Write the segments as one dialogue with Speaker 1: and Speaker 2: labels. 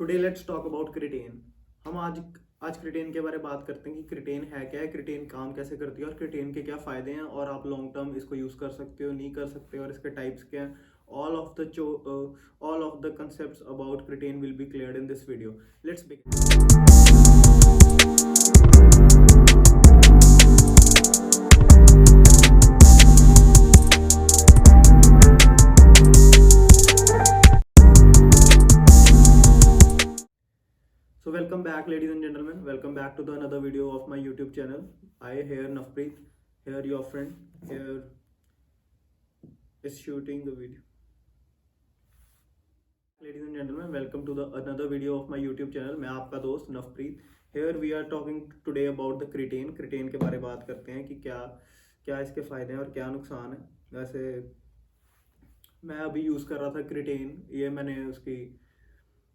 Speaker 1: Today let's talk about creatine. हम आज certain के बारे में बात करते हैं कि क्रिटेन है क्या है, क्रिटेन काम कैसे करती है और क्रिटेन के क्या फ़ायदे हैं और आप लॉन्ग टर्म इसको यूज़ कर सकते हो नहीं कर सकते और इसके टाइप्स क्या हैं। All of the concepts about creatine will be cleared in this video. Let's begin. So welcome back, ladies and gentlemen. Welcome back to the another video of my YouTube channel. I here Navpreet, here your friend, here is shooting the video. Ladies and gentlemen, welcome to the another video of my YouTube channel. मैं आपका दोस्त Navpreet. Here we are talking today about the certain. Certain के बारे में बात करते हैं कि क्या क्या इसके फ़ायदे हैं और क्या नुकसान है। वैसे मैं अभी यूज़ कर रहा था क्रिटेन, ये मैंने उसकी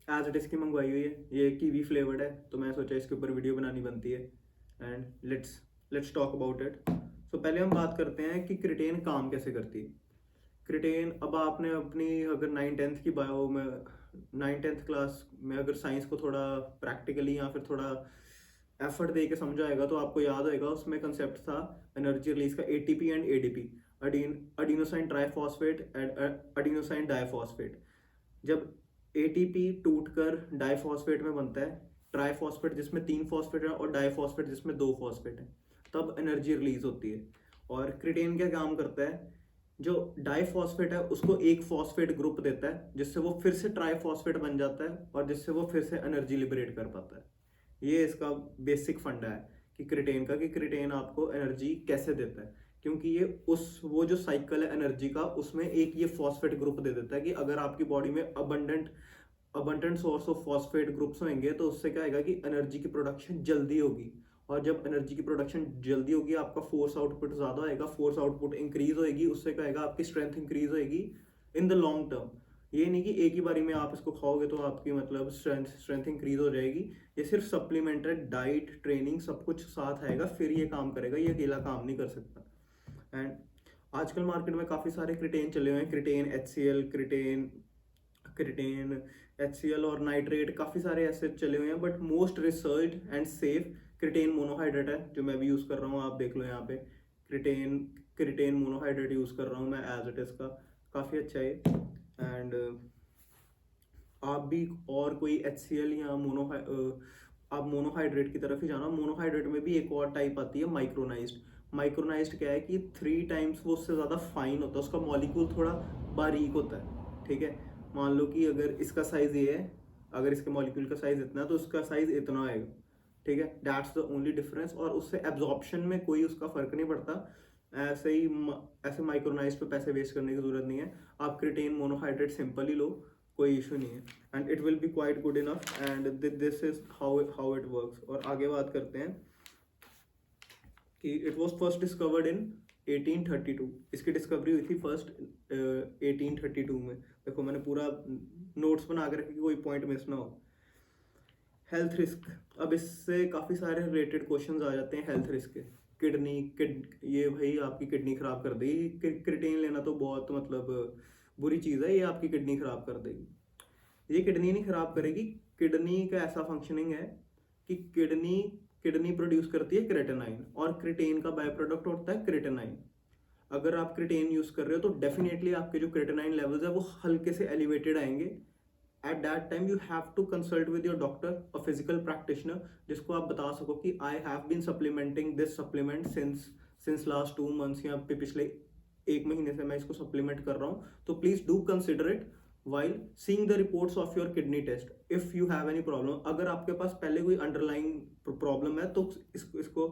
Speaker 1: एज इट इज़ की मंगवाई हुई है। ये कीवी फ्लेवर्ड है, तो मैं सोचा इसके ऊपर वीडियो बनानी बनती है। And let's talk about it. So पहले हम बात करते हैं कि क्रिटेन काम कैसे करती है। क्रिटेन, अब आपने अपनी अगर 9th-10th की बायो में 9th-10th क्लास में अगर साइंस को थोड़ा प्रैक्टिकली या फिर थोड़ा एफर्ट दे के समझा आएगा तो आपको याद होएगा, उसमें कंसेप्ट था एनर्जी रिलीज का ATP and ADP, adenosine triphosphate and adenosine diphosphate. जब एटीपी टूटकर डाइफॉस्फेट में बनता है, ट्राइफॉस्फेट जिसमें 3 फॉस्फेट है और डाइफॉस्फेट जिसमें 2 फॉस्फेट है, तब एनर्जी रिलीज होती है। और क्रिटेन क्या काम करता है, जो डाइफॉस्फेट है उसको एक फॉस्फेट ग्रुप देता है जिससे वो फिर से ट्राइफॉस्फेट बन जाता है और जिससे वो फिर से एनर्जी लिबरेट कर पाता है। ये इसका बेसिक फंडा है कि क्रिटेन का, कि क्रिटेन आपको एनर्जी कैसे देता है। क्योंकि ये वो जो साइकिल है एनर्जी का, उसमें एक ये फॉस्फेट ग्रुप दे देता है कि अगर आपकी बॉडी में abundant source of phosphate groups होंगे तो उससे क्या आएगा कि एनर्जी की प्रोडक्शन जल्दी होगी। और जब एनर्जी की प्रोडक्शन जल्दी होगी, आपका फोर्स आउटपुट ज़्यादा होएगा, फोर्स आउटपुट इंक्रीज होएगी, उससे क्या आएगा आपकी स्ट्रेंथ इंक्रीज होएगी इन द लॉन्ग टर्म। ये नहीं कि एक ही बारी में आप इसको खाओगे तो आपकी मतलब स्ट्रेंथ इंक्रीज हो जाएगी। ये सिर्फ सप्लीमेंट है, डाइट ट्रेनिंग सब कुछ साथ आएगा फिर ये काम करेगा, ये अकेला काम नहीं कर सकता। एंड आजकल मार्केट में काफ़ी सारे क्रिटेन चले हुए हैं, क्रिटेन HCl, क्रिटेन HCl और नाइट्रेट, काफ़ी सारे ऐसे चले हुए हैं। But most research and safe creatine monohydrate है, जो मैं भी यूज़ कर रहा हूँ। आप देख लो यहाँ पे क्रिटेन मोनोहाइड्रेट यूज़ कर रहा हूँ मैं एज इट इज़ का, काफ़ी अच्छा है। एंड आप भी और कोई HCl या आप मोनोहाइड्रेट की तरफ ही जाना। मोनोहाइड्रेट में भी एक और टाइप आती है माइक्रोनाइज्ड क्या है कि 3 टाइम्स वो उससे ज़्यादा फाइन होता है, उसका मॉलिक्यूल थोड़ा बारीक होता है। ठीक है, मान लो कि अगर इसका साइज़ ये है, अगर इसके मॉलिक्यूल का साइज़ इतना है तो उसका साइज़ इतना आएगा। ठीक है, दैट्स द ओनली डिफरेंस। और उससे एब्जॉर्प्शन में कोई उसका फ़र्क नहीं पड़ता। ऐसे माइक्रोनाइज्ड पे पैसे वेस्ट करने की ज़रूरत नहीं है। आप क्रिटेन मोनोहाइड्रेट सिंपल ही लो, कोई इशू नहीं है, and it will be quite good enough. And this is how it works. और आगे बात करते हैं कि it was first discovered in 1832। इसकी डिस्कवरी हुई थी फर्स्ट 1832 में। देखो मैंने पूरा नोट्स बना के रखे कि कोई पॉइंट मिस ना हो। हेल्थ रिस्क, अब इससे काफ़ी सारे रिलेटेड क्वेश्चंस आ जाते हैं हेल्थ रिस्क के। ये भाई आपकी किडनी ख़राब कर देगी, क्रिटेन लेना तो बहुत मतलब बुरी चीज़ है, ये आपकी किडनी ख़राब कर देगी। ये किडनी नहीं ख़राब करेगी, किडनी का ऐसा फंक्शनिंग है कि किडनी प्रोड्यूस करती है क्रेटेनाइन, और क्रिटेन का बाय प्रोडक्ट होता है क्रिटेनाइन। अगर आप क्रिटेन यूज़ कर रहे हो तो डेफिनेटली आपके जो क्रिटेनाइन लेवल्स है वो हल्के से एलिवेटेड आएंगे। At that time you have to consult with your doctor, a physical practitioner, जिसको आप बता सको कि I have been supplementing this supplement since last 2 months या पिछले 1 महीने से मैं इसको सप्लीमेंट कर रहा हूँ, तो please do consider it while seeing the reports of your kidney test if you have any problem। अगर आपके पास पहले कोई अंडरलाइंग प्रॉब्लम है तो इसको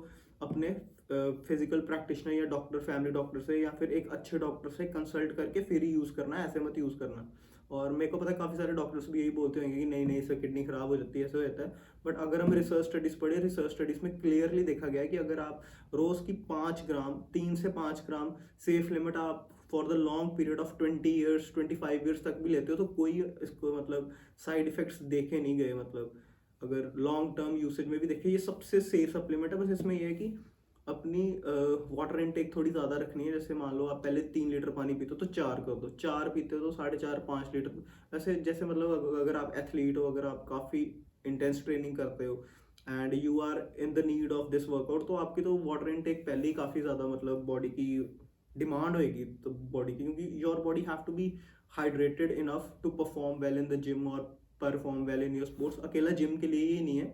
Speaker 1: अपने फिजिकल प्रैक्टिशनर या डॉक्टर, फैमिली डॉक्टर से या फिर एक अच्छे डॉक्टर से कंसल्ट करके फिर ही यूज़ करना है, ऐसे मत यूज़ करना। और मेरे को पता है काफ़ी सारे डॉक्टर्स भी यही बोलते होंगे कि नहीं नहीं इससे किडनी ख़राब हो जाती है, ऐसे हो जाता है। बट अगर हम रिसर्च स्टडीज़ पढ़े, रिसर्च स्टडीज़ में क्लियरली देखा गया है कि अगर आप रोज़ की 5 ग्राम, 3 से 5 ग्राम सेफ लिमिट आप for the long period of 20 years 25 years तक भी लेते हो तो कोई इसको मतलब साइड इफेक्ट्स देखे नहीं गए। मतलब अगर लॉन्ग टर्म यूसेज में भी देखे, ये सबसे सेफ सप्लीमेंट है। बस इसमें यह है कि अपनी वाटर इनटेक थोड़ी ज़्यादा रखनी है। जैसे मान लो आप पहले 3 लीटर पानी पीते हो तो 4 कर दो, 4 पीते हो तो 4.5-5 लीटर। वैसे जैसे मतलब अगर आप एथलीट हो, अगर आप काफ़ी इंटेंस ट्रेनिंग करते हो and you are in the need of this workout, तो आपकी तो वाटर इनटेक पहले ही काफ़ी ज़्यादा मतलब बॉडी की डिमांड होएगी तो बॉडी की, क्योंकि your body have to be hydrated enough to perform well in the gym और perform well in your sports. अकेला जिम के लिए ही नहीं है,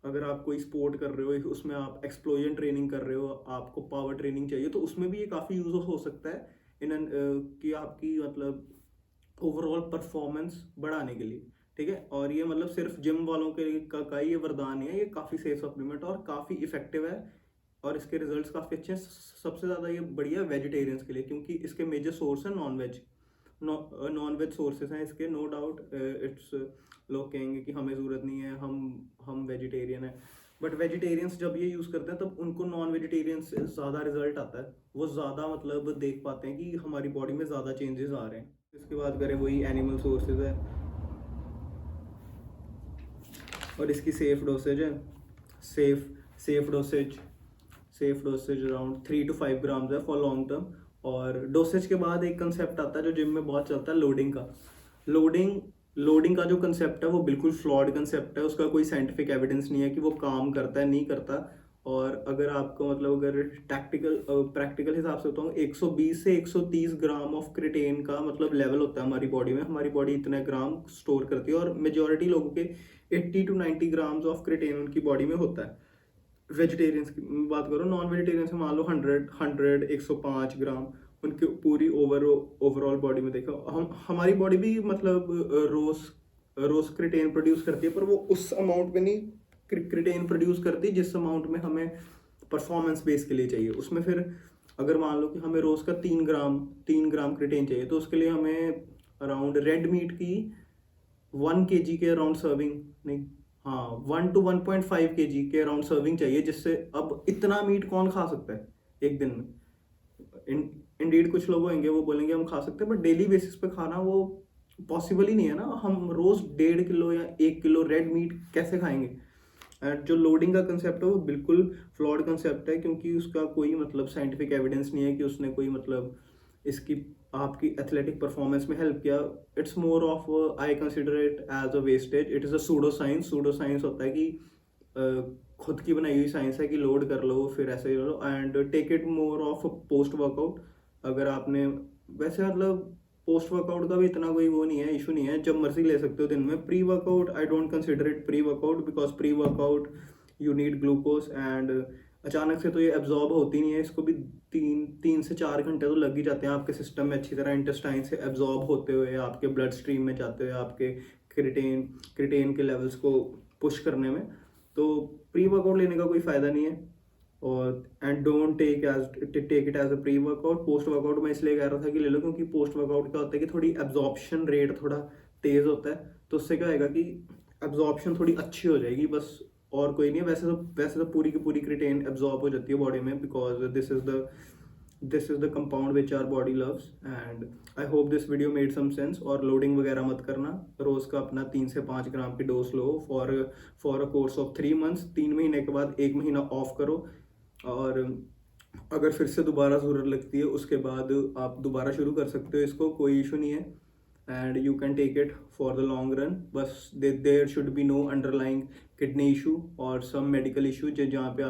Speaker 1: अगर आप कोई स्पोर्ट कर रहे हो, उसमें आप एक्सप्लोजन ट्रेनिंग कर रहे हो, आपको पावर ट्रेनिंग चाहिए, तो उसमें भी ये काफ़ी यूज हो सकता है कि आपकी मतलब ओवरऑल परफॉर्मेंस बढ़ाने के लिए। ठीक है, और ये मतलब सिर्फ जिम वालों के का ये वरदान है, ये काफ़ी सेफ सप्लीमेंट और काफ़ी इफेक्टिव है और इसके रिजल्ट्स काफ़ी अच्छे हैं। सबसे ज़्यादा ये बढ़िया वेजिटेरियंस के लिए, क्योंकि इसके मेजर सोर्स है नॉन वेज सोर्सेज हैं इसके, नो डाउट। इट्स लोग कहेंगे कि हमें ज़रूरत नहीं है, हम वेजिटेरियन है, बट वेजिटेरियंस जब ये यूज़ करते हैं तब उनको नॉन वेजिटेरियन से ज़्यादा रिजल्ट आता है, वो ज़्यादा मतलब देख पाते हैं कि हमारी बॉडी में ज़्यादा चेंजेस आ रहे हैं। इसके बाद करें वही एनिमल सोर्सेज है और इसकी सेफ डोसेज है। Safe dosage around 3 to 5 grams है फॉर लॉन्ग टर्म। और डोसेज के बाद एक कंसेप्ट आता है जो जिम में बहुत चलता है, लोडिंग का। लोडिंग का जो कंसेप्ट है वो बिल्कुल फ्लॉड कंसेप्ट है, उसका कोई साइंटिफिक एविडेंस नहीं है कि वो काम करता है नहीं करता। और अगर आपको मतलब अगर प्रैक्टिकल हिसाब से बताऊँ, 120 से 130 ग्राम ऑफ क्रिटेन का मतलब लेवल होता है हमारी बॉडी में। हमारी बॉडी इतने ग्राम स्टोर करती है और मेजॉरिटी लोगों के 80 to 90 ग्राम्स ऑफ क्रिटेन उनकी बॉडी में होता है। वेजिटेरियंस की बात करो, नॉन वेजिटेरियंस मान लो 105 ग्राम उनकी पूरी ओवरऑल बॉडी में। देखो हमारी बॉडी भी मतलब रोज क्रिटेन प्रोड्यूस करती है, पर वो उस अमाउंट में नहीं क्रिटेन प्रोड्यूस करती जिस अमाउंट में हमें परफॉर्मेंस बेस के लिए चाहिए। उसमें फिर अगर मान लो कि हमें रोज का 3 ग्राम क्रिटेन चाहिए, तो उसके लिए हमें अराउंड रेड मीट की 1 kg के अराउंड सर्विंग, नहीं हाँ 1 to 1.5 kg के अराउंड सर्विंग चाहिए, जिससे अब इतना मीट कौन खा सकता है एक दिन में। इंडीड कुछ लोग होंगे वो बोलेंगे हम खा सकते हैं, बट डेली बेसिस पे खाना वो पॉसिबल ही नहीं है ना। हम रोज 1.5 किलो या 1 किलो रेड मीट कैसे खाएंगे। जो लोडिंग का कंसेप्ट है वो बिल्कुल फ्लॉड कंसेप्ट है, क्योंकि उसका कोई मतलब साइंटिफिक एविडेंस नहीं है कि उसने कोई मतलब इसकी आपकी एथलेटिक परफॉर्मेंस में हेल्प किया। It's more of I consider it as a wastage. It is a pseudo science होता है कि खुद की बनाई हुई साइंस है कि लोड कर लो फिर ऐसे ही लो and take it more of post workout. अगर आपने वैसे मतलब पोस्ट वर्कआउट का भी इतना कोई वो नहीं है, इशू नहीं है, जब मर्जी ले सकते हो दिन में। Pre workout I don't consider it pre workout, because pre workout you need glucose and अचानक से तो ये एब्जॉर्ब होती नहीं है। इसको भी 3 से 4 घंटे तो लग ही जाते हैं आपके सिस्टम में अच्छी तरह इंटेस्टाइन से एब्जॉर्ब होते हुए, आपके ब्लड स्ट्रीम में जाते हुए, आपके क्रिटेन के लेवल्स को पुश करने में। तो प्री वर्कआउट लेने का कोई फ़ायदा नहीं है और and don't take it as a pre workout. Post workout मैं इसलिए कह रहा था कि ले लो, क्योंकि पोस्ट वर्कआउट क्या होता है कि थोड़ी एब्जॉर्प्शन रेट थोड़ा तेज़ होता है, तो उससे क्या होगा कि एब्जॉर्प्शन थोड़ी अच्छी हो जाएगी, बस और कोई नहीं है। वैसे तो पूरी की पूरी क्रिटेन एब्जॉर्ब हो जाती है बॉडी में, because this is the compound which our body loves. And I hope this video made some sense. और लोडिंग वगैरह मत करना, रोज़ का अपना 3 से 5 ग्राम की dose low for a course of 3 months। 3 महीने के बाद 1 महीना ऑफ करो, और अगर फिर से दोबारा ज़रूरत लगती है उसके बाद आप दोबारा शुरू कर सकते हो इसको, कोई इशू नहीं है। And you can take it for the long run. बस there should be no underlying kidney issue और सम मेडिकल इशू जहाँ पे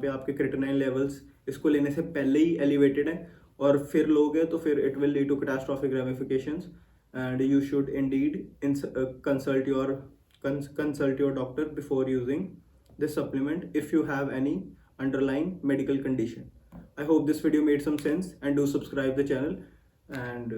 Speaker 1: आपके क्रिटेनिन लेवल्स इसको लेने से पहले ही एलिवेटेड है और फिर लोगे तो फिर it will lead to catastrophic ramifications. And you should indeed consult your doctor before using this supplement if you have any underlying medical condition. I hope this video made some sense, and do subscribe the channel and